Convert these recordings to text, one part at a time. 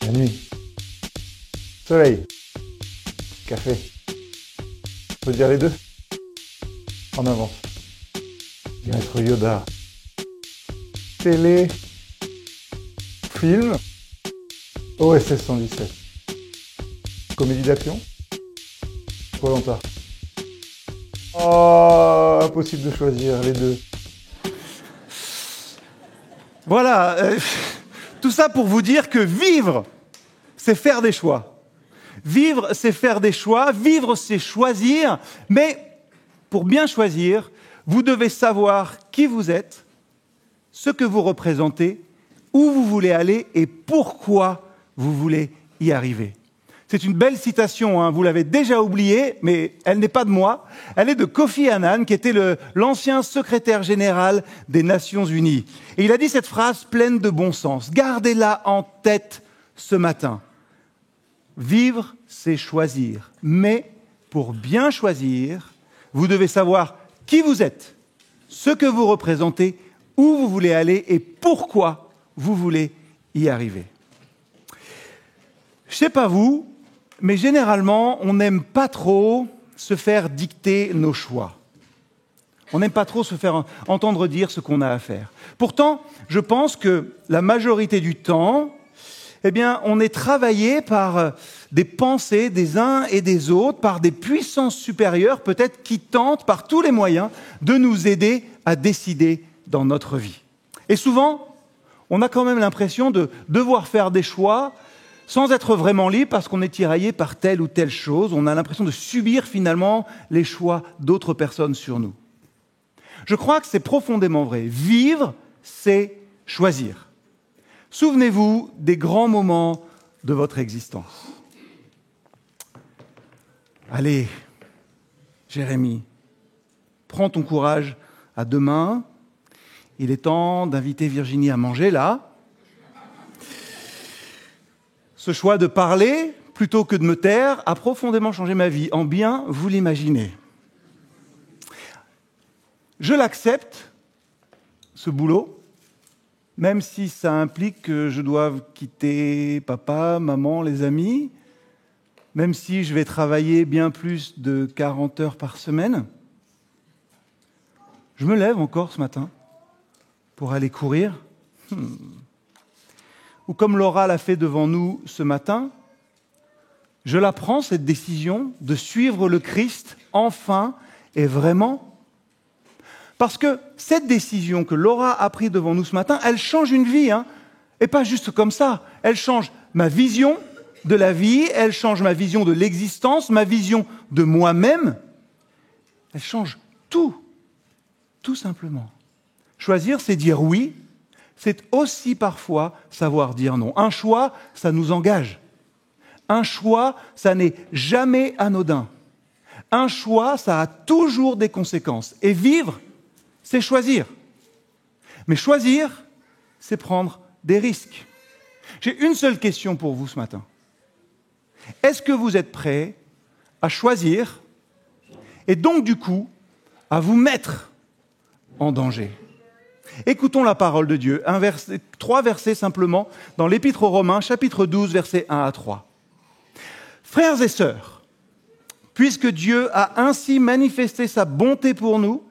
La nuit. Soleil. Café. Faut dire les deux. En avant. Maître Yoda. Télé. Film. OSS 117. Comédie d'action. Koh-Lanta. Oh, impossible de choisir les deux. Voilà, tout ça pour vous dire que vivre, c'est faire des choix. Vivre, c'est faire des choix, vivre, c'est choisir, mais pour bien choisir, vous devez savoir qui vous êtes, ce que vous représentez, où vous voulez aller et pourquoi vous voulez y arriver. C'est une belle citation, hein, vous l'avez déjà oubliée, mais elle n'est pas de moi. Elle est de Kofi Annan, qui était l'ancien secrétaire général des Nations Unies. Et il a dit cette phrase pleine de bon sens. Gardez-la en tête ce matin. Vivre, c'est choisir. Mais pour bien choisir, vous devez savoir qui vous êtes, ce que vous représentez, où vous voulez aller et pourquoi vous voulez y arriver. Je ne sais pas vous, mais généralement, on n'aime pas trop se faire dicter nos choix. On n'aime pas trop se faire entendre dire ce qu'on a à faire. Pourtant, je pense que la majorité du temps, eh bien, on est travaillé par des pensées des uns et des autres, par des puissances supérieures, peut-être qui tentent par tous les moyens de nous aider à décider dans notre vie. Et souvent, on a quand même l'impression de devoir faire des choix sans être vraiment libre parce qu'on est tiraillé par telle ou telle chose. On a l'impression de subir finalement les choix d'autres personnes sur nous. Je crois que c'est profondément vrai. Vivre, c'est choisir. Souvenez-vous des grands moments de votre existence. Allez, Jérémie, prends ton courage à deux mains. Il est temps d'inviter Virginie à manger, là. Ce choix de parler, plutôt que de me taire, a profondément changé ma vie, en bien vous l'imaginez. Je l'accepte, ce boulot, même si ça implique que je doive quitter papa, maman, les amis, même si je vais travailler bien plus de 40 heures par semaine. Je me lève encore ce matin pour aller courir. Ou comme Laura l'a fait devant nous ce matin, je la prends, cette décision de suivre le Christ, enfin et vraiment. Parce que cette décision que Laura a prise devant nous ce matin, elle change une vie, hein, et pas juste comme ça. Elle change ma vision de la vie, elle change ma vision de l'existence, ma vision de moi-même. Elle change tout simplement. Choisir, c'est dire oui. C'est aussi parfois savoir dire non. Un choix, ça nous engage. Un choix, ça n'est jamais anodin. Un choix, ça a toujours des conséquences. Et vivre, c'est choisir. Mais choisir, c'est prendre des risques. J'ai une seule question pour vous ce matin. Est-ce que vous êtes prêts à choisir et donc du coup à vous mettre en danger ? Écoutons la parole de Dieu, trois versets simplement, dans l'Épître aux Romains, chapitre 12, versets 1 à 3. Frères et sœurs, puisque Dieu a ainsi manifesté sa bonté pour nous,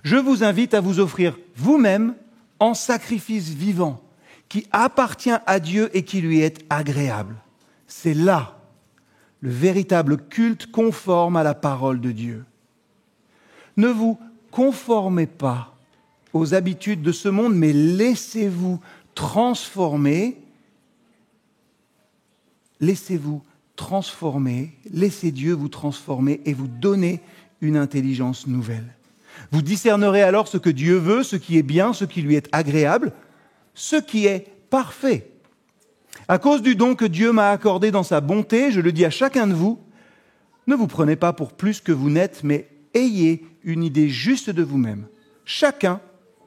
je vous invite à vous offrir vous-même en sacrifice vivant, qui appartient à Dieu et qui lui est agréable. C'est là le véritable culte conforme à la parole de Dieu. Ne vous conformez pas aux habitudes de ce monde, mais laissez-vous transformer. Laissez-vous transformer, laissez Dieu vous transformer et vous donner une intelligence nouvelle. Vous discernerez alors ce que Dieu veut, ce qui est bien, ce qui lui est agréable, ce qui est parfait. À cause du don que Dieu m'a accordé dans sa bonté, je le dis à chacun de vous, ne vous prenez pas pour plus que vous n'êtes, mais ayez une idée juste de vous-même. Chacun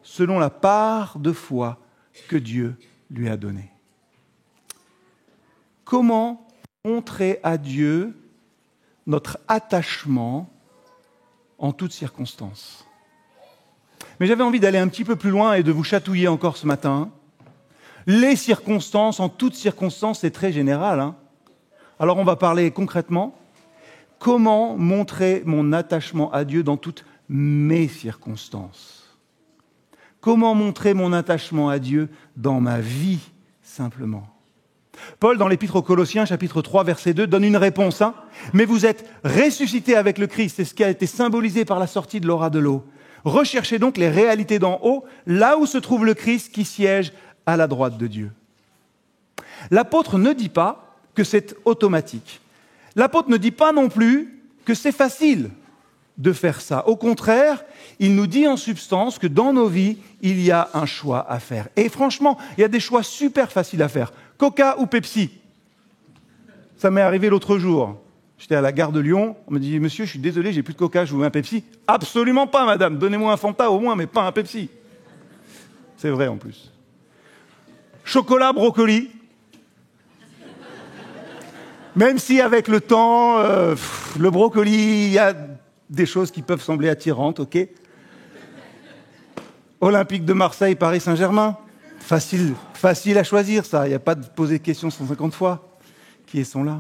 selon la part de foi que Dieu lui a donnée. Comment montrer à Dieu notre attachement en toutes circonstances ? Mais j'avais envie d'aller un petit peu plus loin et de vous chatouiller encore ce matin. Les circonstances, en toutes circonstances, c'est très général, hein. Alors on va parler concrètement. Comment montrer mon attachement à Dieu dans toutes mes circonstances? Comment montrer mon attachement à Dieu dans ma vie, simplement? Paul, dans l'Épître aux Colossiens, chapitre 3, verset 2, donne une réponse. Hein. Mais vous êtes ressuscités avec le Christ, c'est ce qui a été symbolisé par la sortie de l'aura de l'eau. Recherchez donc les réalités d'en haut, là où se trouve le Christ qui siège à la droite de Dieu. L'apôtre ne dit pas que c'est automatique. L'apôtre ne dit pas non plus que c'est facile de faire ça. Au contraire, il nous dit en substance que dans nos vies, il y a un choix à faire. Et franchement, il y a des choix super faciles à faire. Coca ou Pepsi? Ça m'est arrivé l'autre jour. J'étais à la gare de Lyon, on me dit « Monsieur, je suis désolé, j'ai plus de Coca, je vous mets un Pepsi ». « Absolument pas, madame, donnez-moi un Fanta au moins, mais pas un Pepsi ». C'est vrai en plus. Chocolat, brocoli. Même si avec le temps, le brocoli, il y a des choses qui peuvent sembler attirantes, ok. Olympique de Marseille, Paris Saint-Germain. Facile à choisir, ça. Il n'y a pas de poser de questions 150 fois. Qui sont là?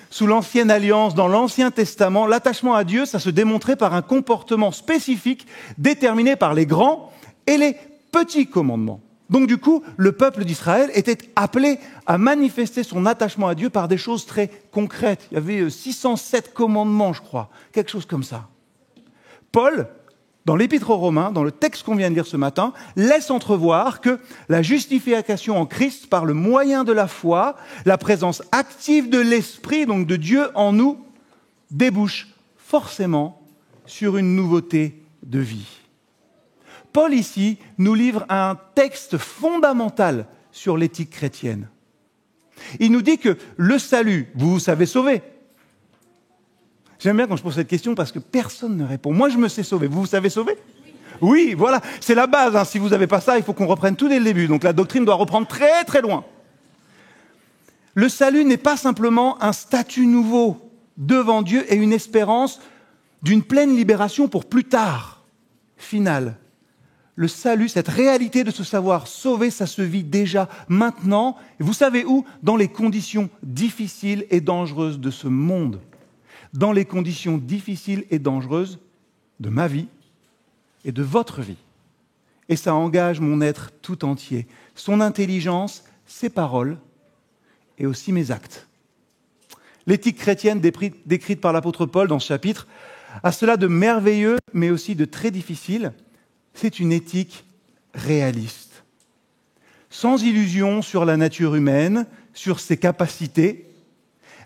Sous l'Ancienne Alliance, dans l'Ancien Testament, l'attachement à Dieu, ça se démontrait par un comportement spécifique déterminé par les grands et les petits commandements. Donc du coup, le peuple d'Israël était appelé à manifester son attachement à Dieu par des choses très concrètes. Il y avait 607 commandements, je crois, quelque chose comme ça. Paul, dans l'Épître aux Romains, dans le texte qu'on vient de lire ce matin, laisse entrevoir que la justification en Christ par le moyen de la foi, la présence active de l'Esprit, donc de Dieu en nous, débouche forcément sur une nouveauté de vie. Paul ici nous livre un texte fondamental sur l'éthique chrétienne. Il nous dit que le salut, vous vous savez sauver. J'aime bien quand je pose cette question parce que personne ne répond. Moi, je me sais sauver. Vous vous savez sauver? Oui, voilà. C'est la base. Hein. Si vous n'avez pas ça, il faut qu'on reprenne tout dès le début. Donc la doctrine doit reprendre très, très loin. Le salut n'est pas simplement un statut nouveau devant Dieu et une espérance d'une pleine libération pour plus tard, finale. Le salut, cette réalité de se savoir sauver, ça se vit déjà maintenant. Et vous savez où? Dans les conditions difficiles et dangereuses de ce monde. Dans les conditions difficiles et dangereuses de ma vie et de votre vie. Et ça engage mon être tout entier, son intelligence, ses paroles et aussi mes actes. L'éthique chrétienne décrite par l'apôtre Paul dans ce chapitre a cela de merveilleux, mais aussi de très difficile. C'est une éthique réaliste, sans illusion sur la nature humaine, sur ses capacités.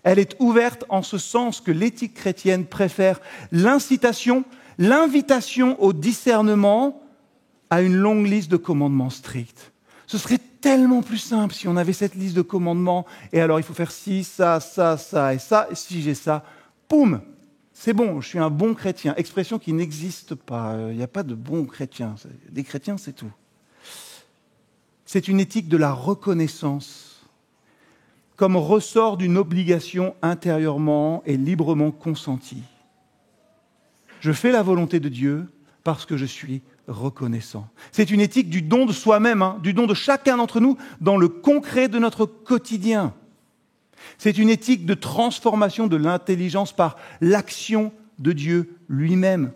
Elle est ouverte en ce sens que l'éthique chrétienne préfère l'incitation, l'invitation au discernement à une longue liste de commandements stricts. Ce serait tellement plus simple si on avait cette liste de commandements, et alors il faut faire ci, ça, ça, ça et ça, et si j'ai ça, poum, c'est bon, je suis un bon chrétien. Expression qui n'existe pas, il n'y a pas de bons chrétiens, des chrétiens c'est tout. C'est une éthique de la reconnaissance, comme ressort d'une obligation intérieurement et librement consentie. Je fais la volonté de Dieu parce que je suis reconnaissant. C'est une éthique du don de soi-même, du don de chacun d'entre nous dans le concret de notre quotidien. C'est une éthique de transformation de l'intelligence par l'action de Dieu lui-même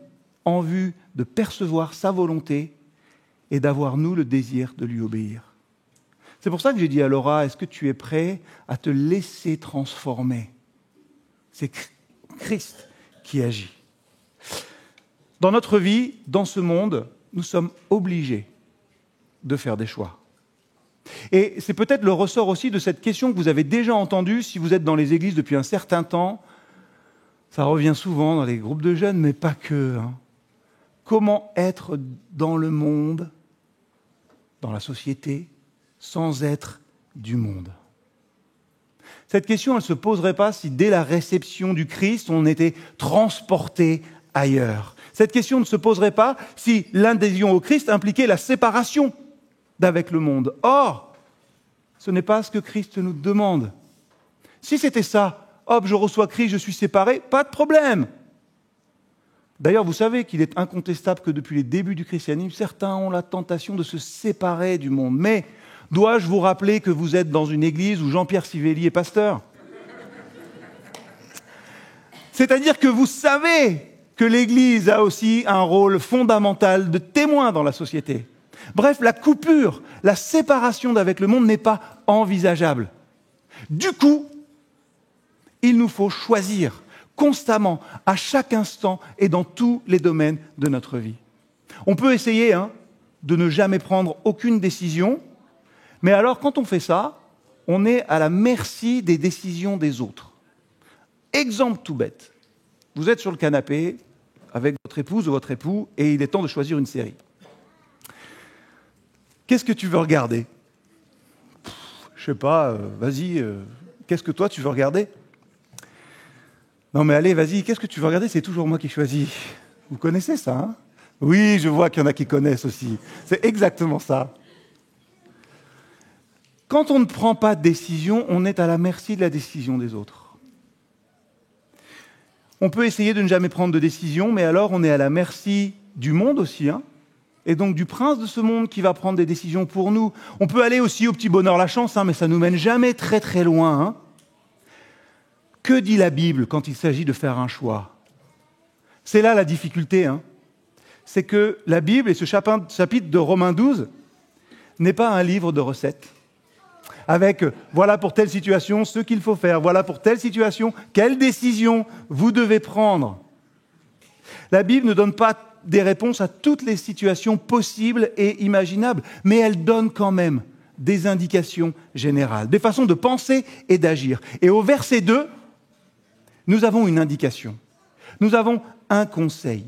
en vue de percevoir sa volonté et d'avoir, nous, le désir de lui obéir. C'est pour ça que j'ai dit à Laura, est-ce que tu es prêt à te laisser transformer? C'est Christ qui agit. Dans notre vie, dans ce monde, nous sommes obligés de faire des choix. Et c'est peut-être le ressort aussi de cette question que vous avez déjà entendue si vous êtes dans les églises depuis un certain temps. Ça revient souvent dans les groupes de jeunes, mais pas que. Comment être dans le monde, dans la société, sans être du monde? Cette question, elle ne se poserait pas si dès la réception du Christ, on était transporté ailleurs. Cette question ne se poserait pas si l'adhésion au Christ impliquait la séparation d'avec le monde. Or, ce n'est pas ce que Christ nous demande. Si c'était ça, hop, je reçois Christ, je suis séparé, pas de problème. D'ailleurs, vous savez qu'il est incontestable que depuis les débuts du christianisme, certains ont la tentation de se séparer du monde. Mais Dois-je vous rappeler que vous êtes dans une église où Jean-Pierre Sivelli est pasteur? C'est-à-dire que vous savez que l'Église a aussi un rôle fondamental de témoin dans la société. Bref, la coupure, la séparation d'avec le monde n'est pas envisageable. Du coup, il nous faut choisir constamment, à chaque instant et dans tous les domaines de notre vie. On peut essayer de ne jamais prendre aucune décision, mais alors quand on fait ça, on est à la merci des décisions des autres. Exemple tout bête. Vous êtes sur le canapé avec votre épouse ou votre époux et il est temps de choisir une série. Qu'est-ce que tu veux regarder? Je sais pas, vas-y, qu'est-ce que toi tu veux regarder? Non mais allez, vas-y, qu'est-ce que tu veux regarder? C'est toujours moi qui choisis. Vous connaissez ça, hein? Oui, je vois qu'il y en a qui connaissent aussi. C'est exactement ça. Quand on ne prend pas de décision, on est à la merci de la décision des autres. On peut essayer de ne jamais prendre de décision, mais alors on est à la merci du monde aussi, et donc du prince de ce monde qui va prendre des décisions pour nous. On peut aller aussi au petit bonheur la chance, mais ça ne nous mène jamais très très loin. Que dit la Bible quand il s'agit de faire un choix? C'est là la difficulté. C'est que la Bible et ce chapitre de Romains 12 n'est pas un livre de recettes. Avec voilà pour telle situation ce qu'il faut faire, voilà pour telle situation quelle décision vous devez prendre. La Bible ne donne pas des réponses à toutes les situations possibles et imaginables, mais elle donne quand même des indications générales, des façons de penser et d'agir. Et au verset 2, nous avons une indication, nous avons un conseil.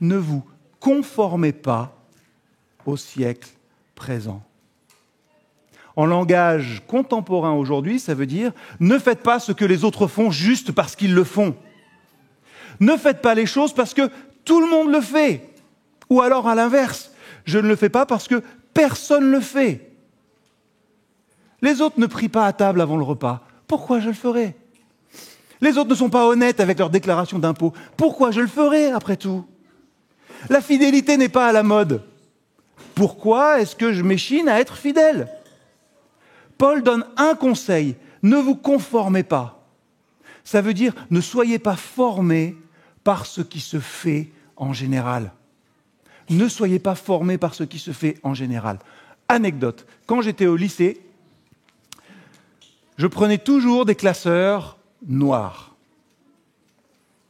Ne vous conformez pas au siècle présent. En langage contemporain aujourd'hui, ça veut dire ne faites pas ce que les autres font juste parce qu'ils le font. Ne faites pas les choses parce que tout le monde le fait. Ou alors à l'inverse, je ne le fais pas parce que personne ne le fait. Les autres ne prient pas à table avant le repas. Pourquoi je le ferais? Les autres ne sont pas honnêtes avec leur déclaration d'impôt. Pourquoi je le ferais après tout? La fidélité n'est pas à la mode. Pourquoi est-ce que je m'échine à être fidèle? Paul donne un conseil, ne vous conformez pas. Ça veut dire ne soyez pas formés par ce qui se fait en général. Ne soyez pas formés par ce qui se fait en général. Anecdote, quand j'étais au lycée, je prenais toujours des classeurs noirs.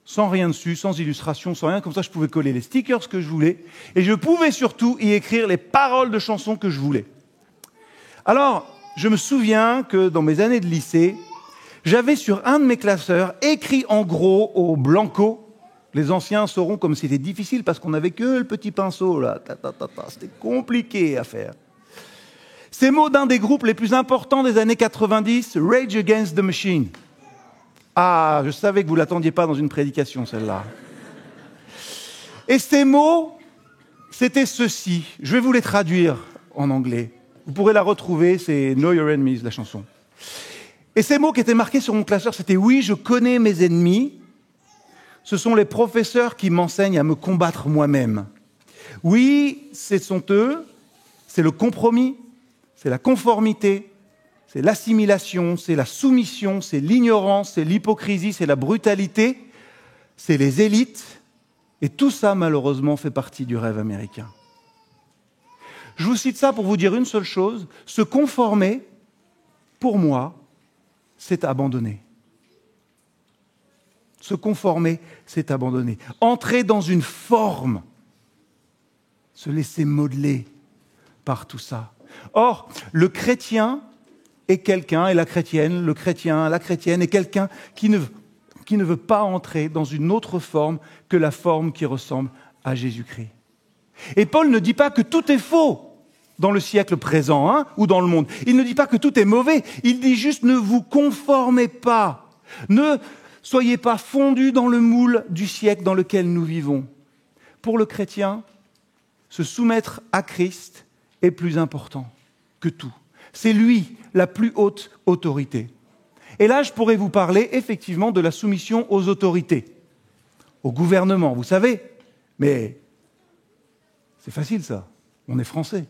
Sans rien dessus, sans illustration, sans rien, comme ça je pouvais coller les stickers que je voulais et je pouvais surtout y écrire les paroles de chansons que je voulais. Alors, je me souviens que dans mes années de lycée, j'avais sur un de mes classeurs écrit en gros au blanco. Les anciens sauront comme c'était difficile parce qu'on n'avait que le petit pinceau là. C'était compliqué à faire. Ces mots d'un des groupes les plus importants des années 90, Rage Against the Machine. Ah, je savais que vous ne l'attendiez pas dans une prédication, celle-là. Et ces mots, c'était ceci. Je vais vous les traduire en anglais. Vous pourrez la retrouver, c'est Know Your Enemies, la chanson. Et ces mots qui étaient marqués sur mon classeur, c'était « Oui, je connais mes ennemis. Ce sont les professeurs qui m'enseignent à me combattre moi-même. Oui, ce sont eux, c'est le compromis, c'est la conformité, c'est l'assimilation, c'est la soumission, c'est l'ignorance, c'est l'hypocrisie, c'est la brutalité, c'est les élites. Et tout ça, malheureusement, fait partie du rêve américain. » Je vous cite ça pour vous dire une seule chose, se conformer, pour moi, c'est abandonner. Se conformer, c'est abandonner. Entrer dans une forme, se laisser modeler par tout ça. Or, le chrétien est quelqu'un, et la chrétienne, le chrétien, la chrétienne est quelqu'un qui ne veut pas entrer dans une autre forme que la forme qui ressemble à Jésus-Christ. Et Paul ne dit pas que tout est faux dans le siècle présent ou dans le monde. Il ne dit pas que tout est mauvais. Il dit juste ne vous conformez pas. Ne soyez pas fondus dans le moule du siècle dans lequel nous vivons. Pour le chrétien, se soumettre à Christ est plus important que tout. C'est lui la plus haute autorité. Et là, je pourrais vous parler effectivement de la soumission aux autorités, au gouvernement, vous savez. Mais c'est facile ça, on est français.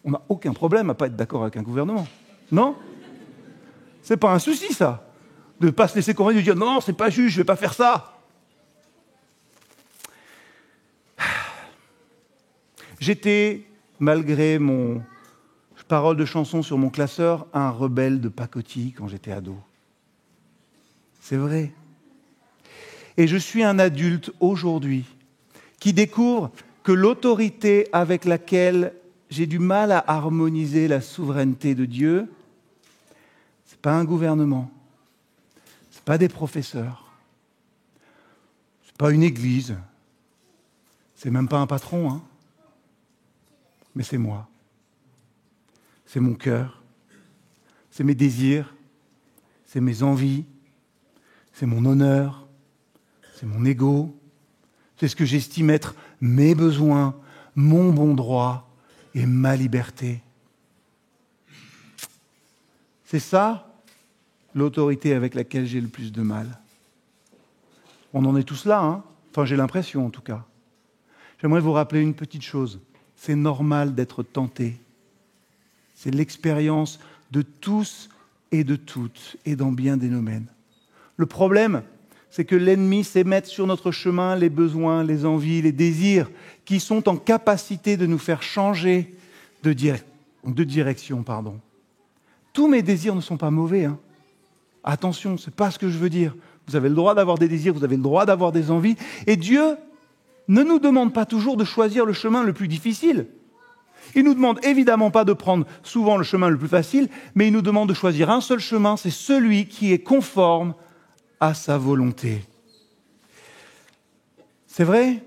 On n'a aucun problème à ne pas être d'accord avec un gouvernement. Non? C'est pas un souci, ça. De ne pas se laisser convaincre, de dire non, c'est pas juste, je ne vais pas faire ça. J'étais, malgré mon parole de chanson sur mon classeur, un rebelle de pacotille quand j'étais ado. C'est vrai. Et je suis un adulte aujourd'hui qui découvre que l'autorité avec laquelle j'ai du mal à harmoniser la souveraineté de Dieu, ce n'est pas un gouvernement, ce n'est pas des professeurs, ce n'est pas une église, c'est même pas un patron, hein. Mais c'est moi. C'est mon cœur, c'est mes désirs, c'est mes envies, c'est mon honneur, c'est mon ego, c'est ce que j'estime être mes besoins, mon bon droit et ma liberté. C'est ça l'autorité avec laquelle j'ai le plus de mal. On en est tous là, hein. Enfin, j'ai l'impression en tout cas. J'aimerais vous rappeler une petite chose. C'est normal d'être tenté. C'est l'expérience de tous et de toutes, et dans bien des domaines. Le problème, c'est que l'ennemi sait mettre sur notre chemin les besoins, les envies, les désirs qui sont en capacité de nous faire changer de direction. Tous mes désirs ne sont pas mauvais. Hein. Attention, ce n'est pas ce que je veux dire. Vous avez le droit d'avoir des désirs, vous avez le droit d'avoir des envies. Et Dieu ne nous demande pas toujours de choisir le chemin le plus difficile. Il ne nous demande évidemment pas de prendre souvent le chemin le plus facile, mais il nous demande de choisir un seul chemin, c'est celui qui est conforme à sa volonté. C'est vrai,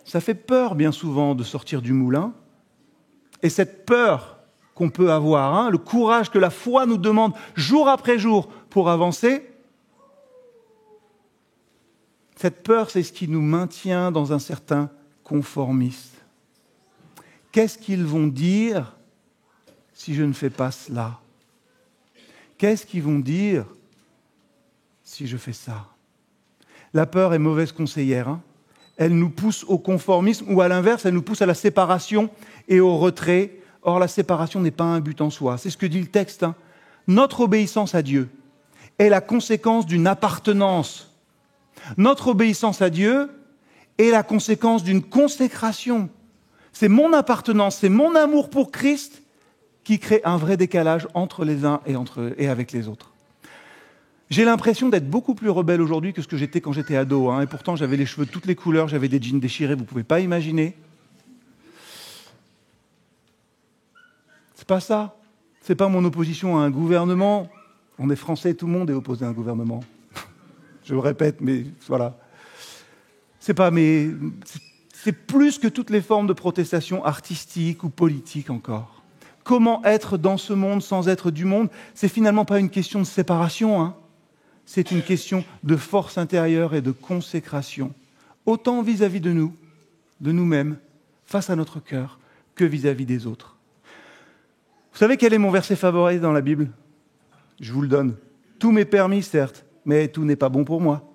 ça fait peur bien souvent de sortir du moulin. Et cette peur qu'on peut avoir, hein, le courage que la foi nous demande jour après jour pour avancer, cette peur, c'est ce qui nous maintient dans un certain conformisme. Qu'est-ce qu'ils vont dire si je ne fais pas cela? Qu'est-ce qu'ils vont dire si je fais ça? La peur est mauvaise conseillère. Hein. Elle nous pousse au conformisme ou à l'inverse, elle nous pousse à la séparation et au retrait. Or, la séparation n'est pas un but en soi. C'est ce que dit le texte. Hein. Notre obéissance à Dieu est la conséquence d'une appartenance. Notre obéissance à Dieu est la conséquence d'une consécration. C'est mon appartenance, c'est mon amour pour Christ qui crée un vrai décalage entre les uns et avec les autres. J'ai l'impression d'être beaucoup plus rebelle aujourd'hui que ce que j'étais quand j'étais ado. Hein, et pourtant, j'avais les cheveux de toutes les couleurs, j'avais des jeans déchirés, vous ne pouvez pas imaginer. C'est pas ça. C'est pas mon opposition à un gouvernement. On est français, tout le monde est opposé à un gouvernement. Je le répète, mais voilà. C'est plus que toutes les formes de protestation artistique ou politique encore. Comment être dans ce monde sans être du monde? C'est finalement pas une question de séparation, hein. C'est une question de force intérieure et de consécration, autant vis-à-vis de nous, de nous-mêmes, face à notre cœur, que vis-à-vis des autres. Vous savez quel est mon verset favori dans la Bible? Je vous le donne. Tout m'est permis, certes, mais tout n'est pas bon pour moi.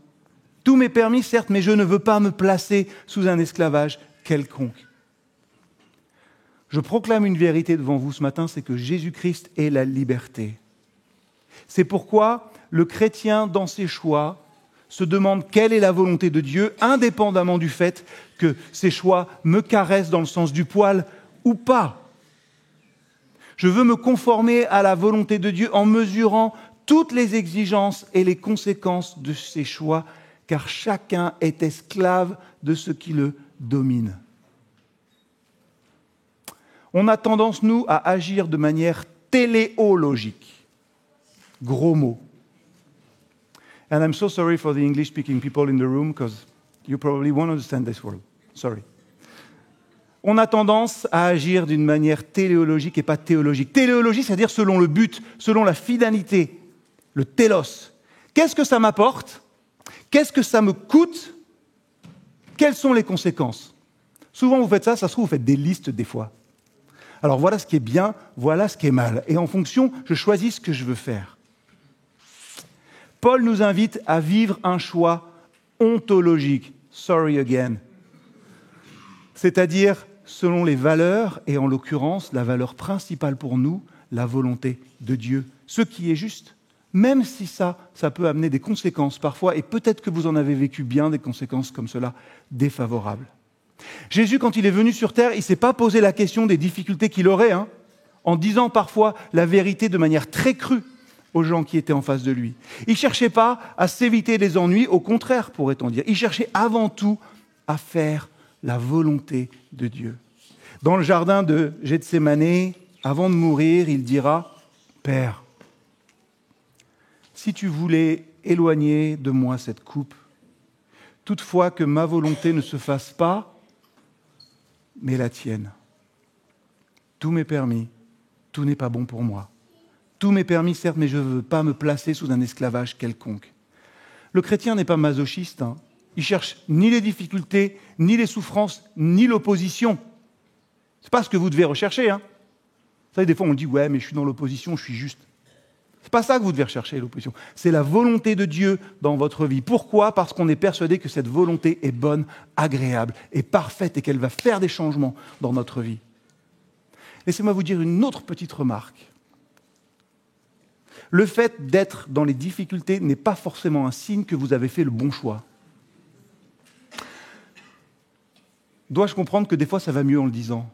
Tout m'est permis, certes, mais je ne veux pas me placer sous un esclavage quelconque. Je proclame une vérité devant vous ce matin, c'est que Jésus-Christ est la liberté. C'est pourquoi le chrétien, dans ses choix, se demande quelle est la volonté de Dieu, indépendamment du fait que ses choix me caressent dans le sens du poil ou pas. Je veux me conformer à la volonté de Dieu en mesurant toutes les exigences et les conséquences de ses choix, car chacun est esclave de ce qui le domine. On a tendance, nous, à agir de manière téléologique. Gros mot. And I'm so sorry for the English-speaking people in the room, because you probably won't understand this word. Sorry. On a tendance à agir d'une manière téléologique et pas théologique. Téléologie, c'est-à-dire selon le but, selon la finalité, le télos. Qu'est-ce que ça m'apporte? Qu'est-ce que ça me coûte? Quelles sont les conséquences? Souvent, vous faites ça se trouve, vous faites des listes des fois. Alors, voilà ce qui est bien, voilà ce qui est mal. Et en fonction, je choisis ce que je veux faire. Paul nous invite à vivre un choix ontologique. Sorry again. C'est-à-dire selon les valeurs, et en l'occurrence, la valeur principale pour nous, la volonté de Dieu, ce qui est juste. Même si ça peut amener des conséquences parfois, et peut-être que vous en avez vécu bien des conséquences comme cela, défavorables. Jésus, quand il est venu sur terre, il ne s'est pas posé la question des difficultés qu'il aurait, en disant parfois la vérité de manière très crue aux gens qui étaient en face de lui. Il ne cherchait pas à s'éviter les ennuis, au contraire, pourrait-on dire. Il cherchait avant tout à faire la volonté de Dieu. Dans le jardin de Gethsémanée, avant de mourir, il dira « Père, si tu voulais éloigner de moi cette coupe, toutefois que ma volonté ne se fasse pas, mais la tienne. Tout m'est permis, tout n'est pas bon pour moi. Tout m'est permis, certes, mais je ne veux pas me placer sous un esclavage quelconque. » Le chrétien n'est pas masochiste. Il cherche ni les difficultés, ni les souffrances, ni l'opposition. Ce n'est pas ce que vous devez rechercher. Vous savez, des fois, on dit « Ouais, mais je suis dans l'opposition, je suis juste. » Ce n'est pas ça que vous devez rechercher, l'opposition. C'est la volonté de Dieu dans votre vie. Pourquoi ? Parce qu'on est persuadé que cette volonté est bonne, agréable et parfaite et qu'elle va faire des changements dans notre vie. Laissez-moi vous dire une autre petite remarque. Le fait d'être dans les difficultés n'est pas forcément un signe que vous avez fait le bon choix. Dois-je comprendre que des fois ça va mieux en le disant ?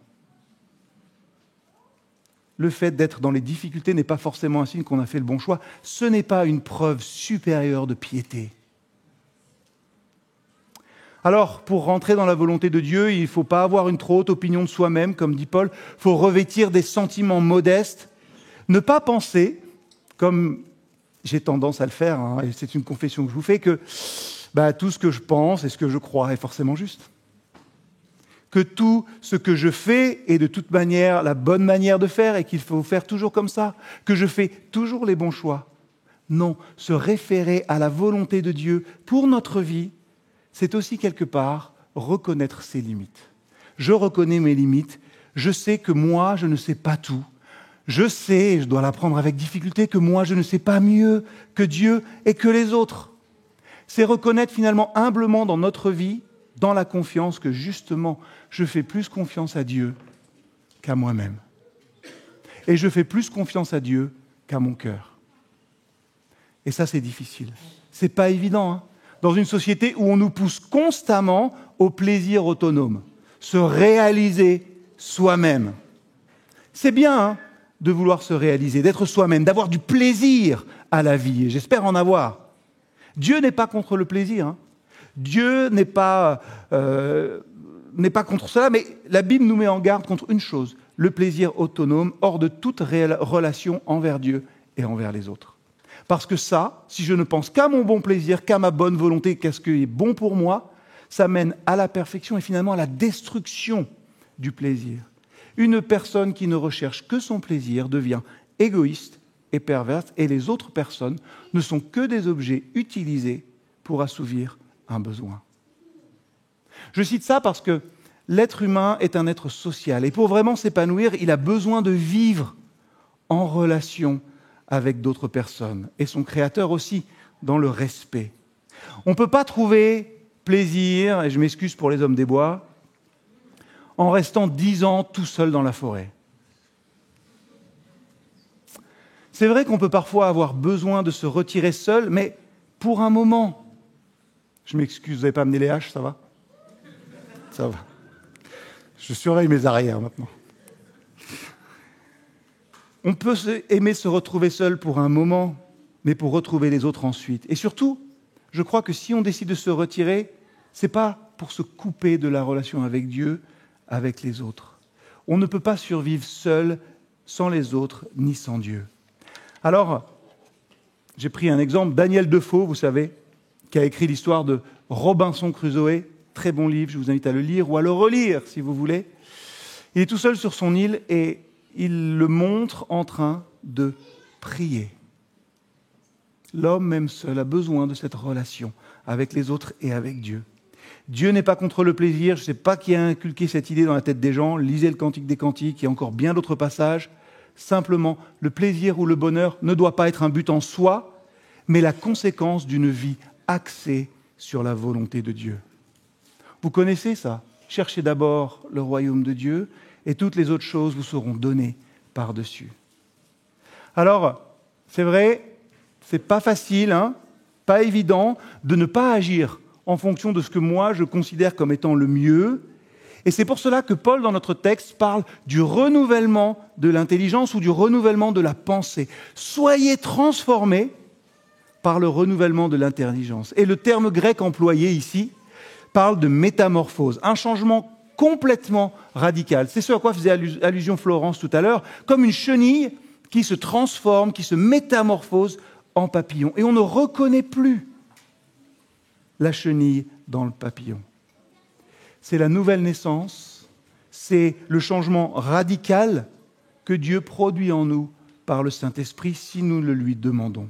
Le fait d'être dans les difficultés n'est pas forcément un signe qu'on a fait le bon choix. Ce n'est pas une preuve supérieure de piété. Alors, pour rentrer dans la volonté de Dieu, il ne faut pas avoir une trop haute opinion de soi-même, comme dit Paul. Il faut revêtir des sentiments modestes. Ne pas penser, comme j'ai tendance à le faire, et c'est une confession que je vous fais, que tout ce que je pense et ce que je crois est forcément juste. Que tout ce que je fais est de toute manière la bonne manière de faire et qu'il faut faire toujours comme ça, que je fais toujours les bons choix. Non, se référer à la volonté de Dieu pour notre vie, c'est aussi quelque part reconnaître ses limites. Je reconnais mes limites, je sais que moi, je ne sais pas tout. Je sais, et je dois l'apprendre avec difficulté, que moi, je ne sais pas mieux que Dieu et que les autres. C'est reconnaître finalement humblement dans notre vie, dans la confiance, que justement, je fais plus confiance à Dieu qu'à moi-même. Et je fais plus confiance à Dieu qu'à mon cœur. Et ça, c'est difficile. C'est pas évident, dans une société où on nous pousse constamment au plaisir autonome, se réaliser soi-même. C'est bien, de vouloir se réaliser, d'être soi-même, d'avoir du plaisir à la vie, et j'espère en avoir. Dieu n'est pas contre le plaisir, Dieu n'est pas contre cela, mais la Bible nous met en garde contre une chose, le plaisir autonome, hors de toute réelle relation envers Dieu et envers les autres. Parce que ça, si je ne pense qu'à mon bon plaisir, qu'à ma bonne volonté, qu'à ce qui est bon pour moi, ça mène à la perfection et finalement à la destruction du plaisir. Une personne qui ne recherche que son plaisir devient égoïste et perverse, et les autres personnes ne sont que des objets utilisés pour assouvir un besoin. Je cite ça parce que l'être humain est un être social, et pour vraiment s'épanouir, il a besoin de vivre en relation avec d'autres personnes, et son Créateur aussi, dans le respect. On ne peut pas trouver plaisir, et je m'excuse pour les hommes des bois, en restant 10 ans tout seul dans la forêt. C'est vrai qu'on peut parfois avoir besoin de se retirer seul, mais pour un moment. Je m'excuse, vous n'avez pas amené les haches, ça va ? Ça va. Je surveille mes arrières maintenant. On peut aimer se retrouver seul pour un moment, mais pour retrouver les autres ensuite. Et surtout, je crois que si on décide de se retirer, ce n'est pas pour se couper de la relation avec Dieu, avec les autres. On ne peut pas survivre seul, sans les autres, ni sans Dieu. Alors, j'ai pris un exemple, Daniel Defoe, vous savez, qui a écrit l'histoire de Robinson Crusoe, très bon livre, je vous invite à le lire ou à le relire si vous voulez. Il est tout seul sur son île et il le montre en train de prier. L'homme, même seul, a besoin de cette relation avec les autres et avec Dieu. Dieu n'est pas contre le plaisir, je ne sais pas qui a inculqué cette idée dans la tête des gens, lisez le Cantique des Cantiques, il y a encore bien d'autres passages. Simplement, le plaisir ou le bonheur ne doit pas être un but en soi, mais la conséquence d'une vie axée sur la volonté de Dieu. Vous connaissez ça ? cherchez d'abord le royaume de Dieu et toutes les autres choses vous seront données par-dessus. Alors, c'est vrai, c'est pas facile, pas évident de ne pas agir en fonction de ce que moi je considère comme étant le mieux. Et c'est pour cela que Paul, dans notre texte, parle du renouvellement de l'intelligence ou du renouvellement de la pensée. Soyez transformés par le renouvellement de l'intelligence. Et le terme grec employé ici parle de métamorphose, un changement complètement radical. C'est ce à quoi faisait allusion Florence tout à l'heure, comme une chenille qui se transforme, qui se métamorphose en papillon. Et on ne reconnaît plus la chenille dans le papillon. C'est la nouvelle naissance, c'est le changement radical que Dieu produit en nous par le Saint-Esprit si nous le lui demandons.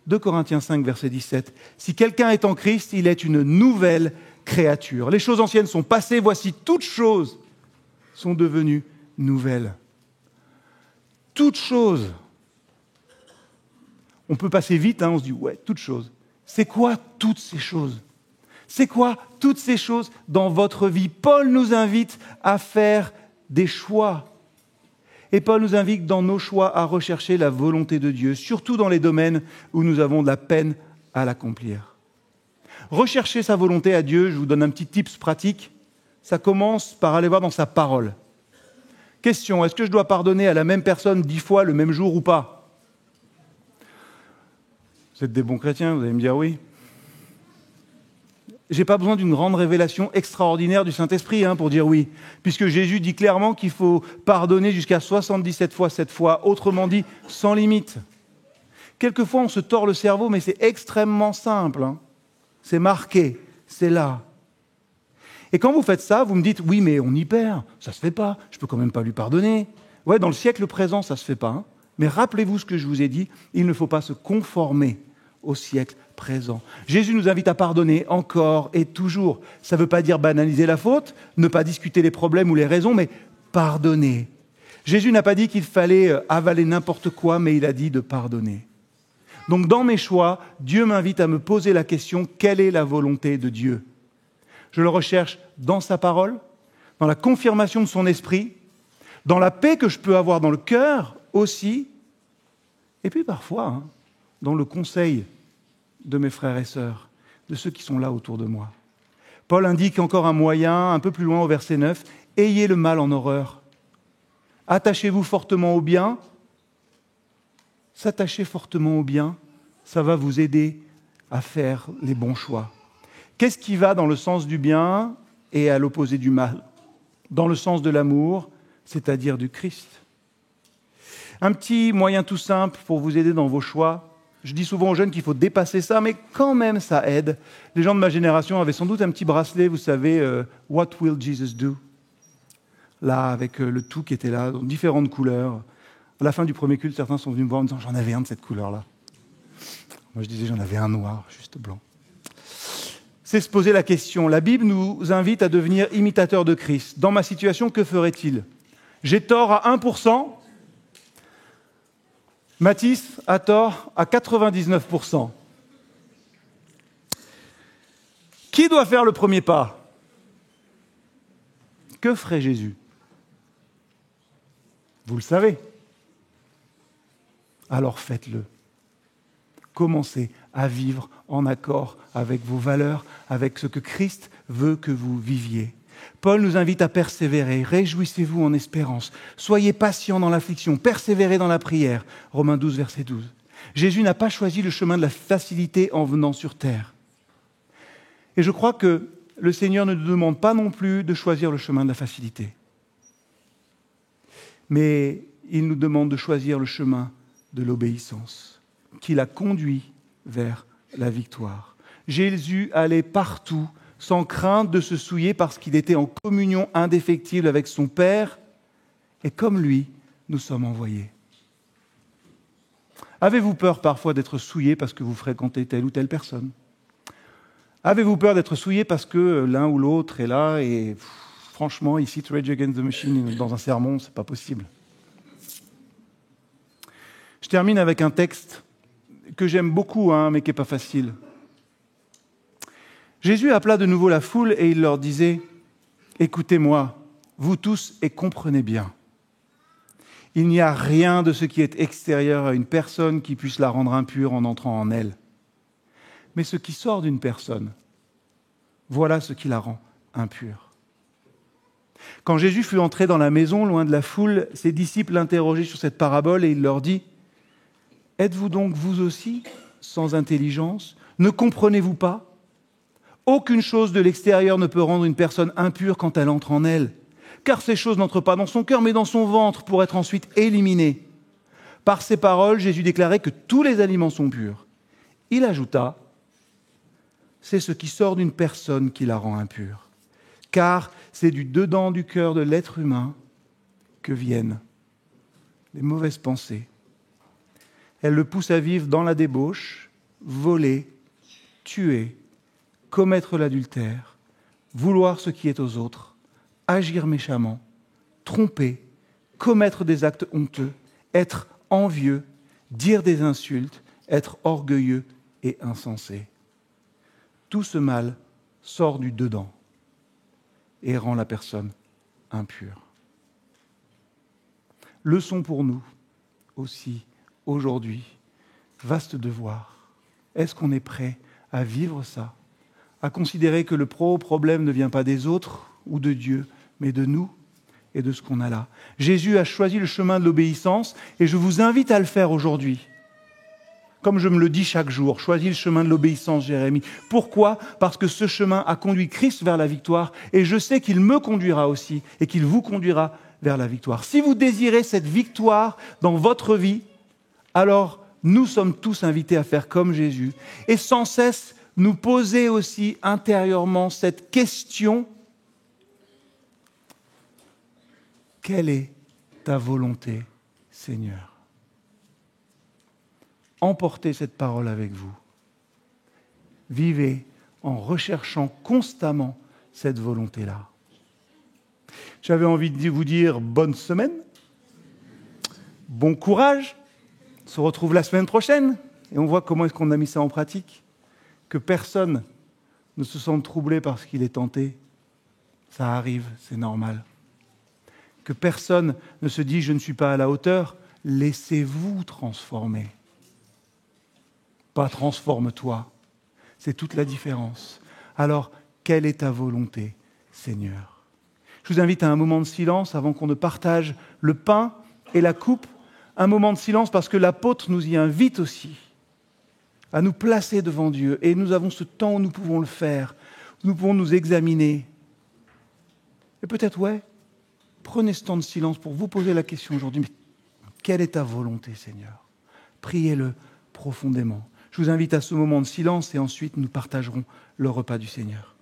2 Corinthiens 5, verset 17. « Si quelqu'un est en Christ, il est une nouvelle créature. Les choses anciennes sont passées, voici toutes choses sont devenues nouvelles. » Toutes choses. On peut passer vite, on se dit « ouais, toutes choses ». C'est quoi toutes ces choses ? C'est quoi toutes ces choses dans votre vie ? Paul nous invite à faire des choix. Et Paul nous invite dans nos choix à rechercher la volonté de Dieu, surtout dans les domaines où nous avons de la peine à l'accomplir. Rechercher sa volonté à Dieu, je vous donne un petit tips pratique, ça commence par aller voir dans sa parole. Question, est-ce que je dois pardonner à la même personne 10 fois le même jour ou pas ? Vous êtes des bons chrétiens, vous allez me dire oui. Je n'ai pas besoin d'une grande révélation extraordinaire du Saint-Esprit pour dire oui, puisque Jésus dit clairement qu'il faut pardonner jusqu'à 77 fois 7 fois, autrement dit, sans limite. Quelquefois, on se tord le cerveau, mais c'est extrêmement simple. C'est marqué, c'est là. Et quand vous faites ça, vous me dites, oui, mais on y perd, ça ne se fait pas, je ne peux quand même pas lui pardonner. Ouais, dans le siècle présent, ça ne se fait pas. Mais rappelez-vous ce que je vous ai dit, il ne faut pas se conformer au siècle présent. Jésus nous invite à pardonner encore et toujours. Ça ne veut pas dire banaliser la faute, ne pas discuter les problèmes ou les raisons, mais pardonner. Jésus n'a pas dit qu'il fallait avaler n'importe quoi, mais il a dit de pardonner. Donc dans mes choix, Dieu m'invite à me poser la question, quelle est la volonté de Dieu ? Je le recherche dans sa parole, dans la confirmation de son esprit, dans la paix que je peux avoir dans le cœur aussi, et puis parfois, dans le conseil de mes frères et sœurs, de ceux qui sont là autour de moi. Paul indique encore un moyen, un peu plus loin au verset 9, « Ayez le mal en horreur. Attachez-vous fortement au bien. » S'attacher fortement au bien, ça va vous aider à faire les bons choix. Qu'est-ce qui va dans le sens du bien et à l'opposé du mal ? Dans le sens de l'amour, c'est-à-dire du Christ. Un petit moyen tout simple pour vous aider dans vos choix. Je dis souvent aux jeunes qu'il faut dépasser ça, mais quand même ça aide. Les gens de ma génération avaient sans doute un petit bracelet, vous savez, « What will Jesus do ?» Là, avec le tout qui était là, dans différentes couleurs. À la fin du premier culte, certains sont venus me voir en me disant « J'en avais un de cette couleur-là. » Moi, je disais « J'en avais un noir, juste blanc. » C'est se poser la question. La Bible nous invite à devenir imitateurs de Christ. Dans ma situation, que ferait-il ? J'ai tort à 1%. Mathis a tort à 99%. Qui doit faire le premier pas ? Que ferait Jésus ? Vous le savez. Alors faites-le. Commencez à vivre en accord avec vos valeurs, avec ce que Christ veut que vous viviez. Paul nous invite à persévérer. Réjouissez-vous en espérance. Soyez patients dans l'affliction. Persévérez dans la prière. Romains 12, verset 12. Jésus n'a pas choisi le chemin de la facilité en venant sur terre. Et je crois que le Seigneur ne nous demande pas non plus de choisir le chemin de la facilité. Mais il nous demande de choisir le chemin de l'obéissance, qui l'a conduit vers la victoire. Jésus allait partout, sans crainte de se souiller parce qu'il était en communion indéfectible avec son Père, et comme lui, nous sommes envoyés. Avez-vous peur parfois d'être souillé parce que vous fréquentez telle ou telle personne ? Avez-vous peur d'être souillé parce que l'un ou l'autre est là et franchement, ici, Rage Against the Machine, dans un sermon, c'est pas possible. Je termine avec un texte que j'aime beaucoup, mais qui n'est pas facile. Jésus appela de nouveau la foule et il leur disait « Écoutez-moi, vous tous, et comprenez bien. Il n'y a rien de ce qui est extérieur à une personne qui puisse la rendre impure en entrant en elle. Mais ce qui sort d'une personne, voilà ce qui la rend impure. Quand Jésus fut entré dans la maison, loin de la foule, ses disciples l'interrogeaient sur cette parabole et il leur dit « Êtes-vous donc vous aussi sans intelligence? Ne comprenez-vous pas? Aucune chose de l'extérieur ne peut rendre une personne impure quand elle entre en elle. Car ces choses n'entrent pas dans son cœur, mais dans son ventre, pour être ensuite éliminées. » Par ces paroles, Jésus déclarait que tous les aliments sont purs. Il ajouta « C'est ce qui sort d'une personne qui la rend impure. Car c'est du dedans du cœur de l'être humain que viennent les mauvaises pensées. Elles le poussent à vivre dans la débauche, voler, tuer, commettre l'adultère, vouloir ce qui est aux autres, agir méchamment, tromper, commettre des actes honteux, être envieux, dire des insultes, être orgueilleux et insensé. Tout ce mal sort du dedans et rend la personne impure. Leçon pour nous aussi aujourd'hui, vaste devoir. Est-ce qu'on est prêt à vivre ça, à considérer que le problème ne vient pas des autres ou de Dieu, mais de nous et de ce qu'on a là? Jésus a choisi le chemin de l'obéissance et je vous invite à le faire aujourd'hui. Comme je me le dis chaque jour, choisis le chemin de l'obéissance, Jérémie. Pourquoi ? Parce que ce chemin a conduit Christ vers la victoire et je sais qu'il me conduira aussi et qu'il vous conduira vers la victoire. Si vous désirez cette victoire dans votre vie, alors nous sommes tous invités à faire comme Jésus et sans cesse nous poser aussi intérieurement cette question: quelle est ta volonté, Seigneur ? Emportez cette parole avec vous. Vivez en recherchant constamment cette volonté-là. J'avais envie de vous dire bonne semaine, bon courage. On se retrouve la semaine prochaine et on voit comment est-ce qu'on a mis ça en pratique. Que personne ne se sente troublé parce qu'il est tenté. Ça arrive, c'est normal. Que personne ne se dise « je ne suis pas à la hauteur ». Laissez-vous transformer. Pas transforme-toi. C'est toute la différence. Alors, quelle est ta volonté, Seigneur ? Je vous invite à un moment de silence avant qu'on ne partage le pain et la coupe. Un moment de silence parce que l'apôtre nous y invite aussi à nous placer devant Dieu. Et nous avons ce temps où nous pouvons le faire. Où nous pouvons nous examiner. Et peut-être, prenez ce temps de silence pour vous poser la question aujourd'hui. Mais quelle est ta volonté, Seigneur ? Priez-le profondément. Je vous invite à ce moment de silence et ensuite nous partagerons le repas du Seigneur.